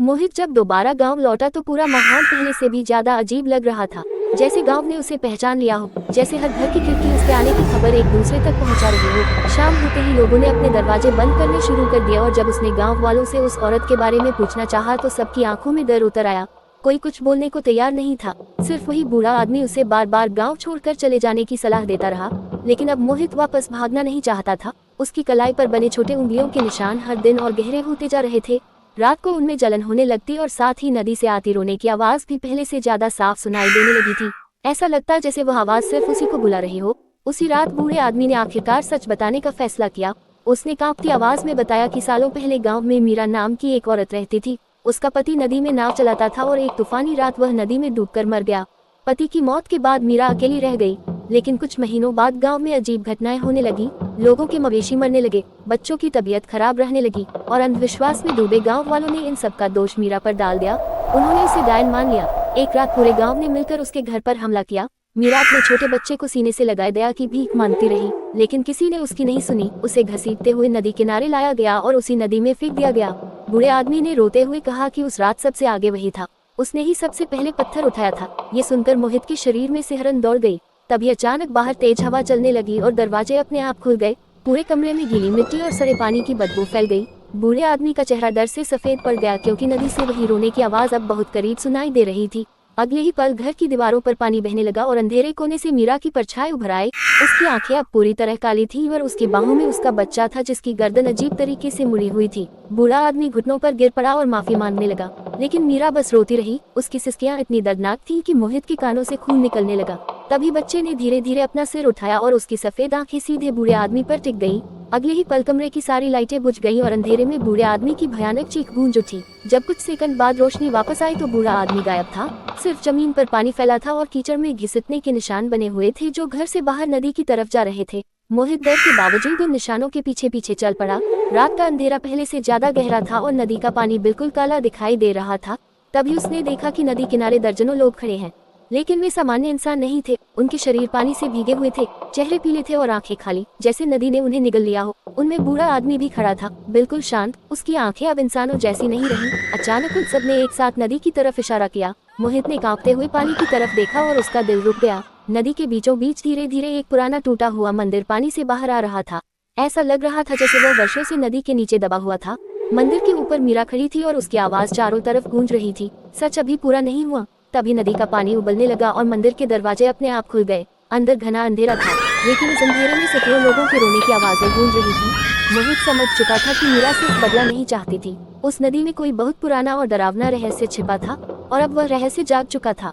मोहित जब दोबारा गांव लौटा तो पूरा माहौल पहले से भी ज्यादा अजीब लग रहा था। जैसे गांव ने उसे पहचान लिया हो, जैसे हर घर की खिड़की उसके आने की खबर एक दूसरे तक पहुंचा रही हो। शाम होते ही लोगों ने अपने दरवाजे बंद करने शुरू कर दिए और जब उसने गांव वालों से उस औरत के बारे में पूछना चाहा तो सबकी आंखों में डर उतर आया। कोई कुछ बोलने को तैयार नहीं था। सिर्फ वही बूढ़ा आदमी उसे बार बार गाँव छोड़कर चले जाने की सलाह देता रहा। लेकिन अब मोहित वापस भागना नहीं चाहता था। उसकी कलाई पर बने छोटे उंगलियों के निशान हर दिन और गहरे होते जा रहे थे। रात को उनमें जलन होने लगती और साथ ही नदी से आती रोने की आवाज भी पहले से ज्यादा साफ सुनाई देने लगी थी। ऐसा लगता जैसे वह आवाज सिर्फ उसी को बुला रही हो। उसी रात बूढ़े आदमी ने आखिरकार सच बताने का फैसला किया। उसने कांपती आवाज में बताया कि सालों पहले गांव में मीरा नाम की एक औरत रहती थी। उसका पति नदी में नाव चलाता था और एक तूफानी रात वह नदी में डूबकर मर गया। पति की मौत के बाद मीरा अकेली रह गई। लेकिन कुछ महीनों बाद गांव में अजीब घटनाएं होने लगी। लोगों के मवेशी मरने लगे, बच्चों की तबीयत खराब रहने लगी और अंधविश्वास में डूबे गांव वालों ने इन सब का दोष मीरा पर डाल दिया। उन्होंने उसे डायन मान लिया। एक रात पूरे गांव ने मिलकर उसके घर पर हमला किया। मीरा अपने छोटे बच्चे को सीने से लगाए दया की भीख मांगती रही, लेकिन किसी ने उसकी नहीं सुनी। उसे घसीटते हुए नदी किनारे लाया गया और उसी नदी में फेंक दिया गया। बूढ़े आदमी ने रोते हुए कहा कि उस रात सबसे आगे वही था, उसने ही सबसे पहले पत्थर उठाया था। ये सुनकर मोहित के शरीर में सिहरन दौड़ गई। तभी अचानक बाहर तेज हवा चलने लगी और दरवाजे अपने आप खुल गए। पूरे कमरे में गीली मिट्टी और सड़े पानी की बदबू फैल गई। बूढ़े आदमी का चेहरा डर से सफेद पड़ गया, क्योंकि नदी से वही रोने की आवाज अब बहुत करीब सुनाई दे रही थी। अगले ही पल घर की दीवारों पर पानी बहने लगा और अंधेरे कोने से मीरा की परछाई उभर आई। उसकी आंखें अब पूरी तरह काली थीं और उसकी बाहों में उसका बच्चा था, जिसकी गर्दन अजीब तरीके से मुड़ी हुई थी। बूढ़ा आदमी घुटनों पर गिर पड़ा और माफी मांगने लगा, लेकिन मीरा बस रोती रही। उसकी सिसकियां इतनी दर्दनाक थीं कि मोहित के कानों से खून निकलने लगा। तभी बच्चे ने धीरे धीरे अपना सिर उठाया और उसकी सफेद आंखें सीधे बूढ़े आदमी पर टिक गईं। अगले ही पल कमरे की सारी लाइटें बुझ गईं और अंधेरे में बूढ़े आदमी की भयानक चीख गूंज उठी। जब कुछ सेकंड बाद रोशनी वापस आई तो बूढ़ा आदमी गायब था। सिर्फ जमीन पर पानी फैला था और कीचड़ में घिसटने के निशान बने हुए थे, जो घर से बाहर नदी की तरफ जा रहे थे। मोहित डर के बावजूद उन निशानों के पीछे पीछे चल पड़ा। रात का अंधेरा पहले से ज्यादा गहरा था और नदी का पानी बिल्कुल काला दिखाई दे रहा था। तभी उसने देखा कि नदी किनारे दर्जनों लोग खड़े हैं, लेकिन वे सामान्य इंसान नहीं थे। उनके शरीर पानी से भीगे हुए थे, चेहरे पीले थे और आंखें खाली, जैसे नदी ने उन्हें निगल लिया हो। उनमें बूढ़ा आदमी भी खड़ा था, बिल्कुल शांत। उसकी आंखें अब इंसानों जैसी नहीं रहीं। अचानक उन सबने एक साथ नदी की तरफ इशारा किया। मोहित ने कांपते हुए पानी की तरफ देखा और उसका दिल रुक गया। नदी के बीचों बीच धीरे धीरे एक पुराना टूटा हुआ मंदिर पानी से बाहर आ रहा था। ऐसा लग रहा था जैसे वो वर्षों से नदी के नीचे दबा हुआ था। मंदिर के ऊपर मीरा खड़ी थी और उसकी आवाज चारों तरफ गूंज रही थी, सच अभी पूरा नहीं हुआ। तभी नदी का पानी उबलने लगा और मंदिर के दरवाजे अपने आप खुल गए। अंदर घना अंधेरा था, लेकिन इस अंधेरे में सैकड़ों लोगों के रोने की आवाजें गूंज रही थी। मोहित समझ चुका था कि मीरा सिर्फ बदला नहीं चाहती थी। उस नदी में कोई बहुत पुराना और डरावना रहस्य छिपा था और अब वह रहस्य जाग चुका था।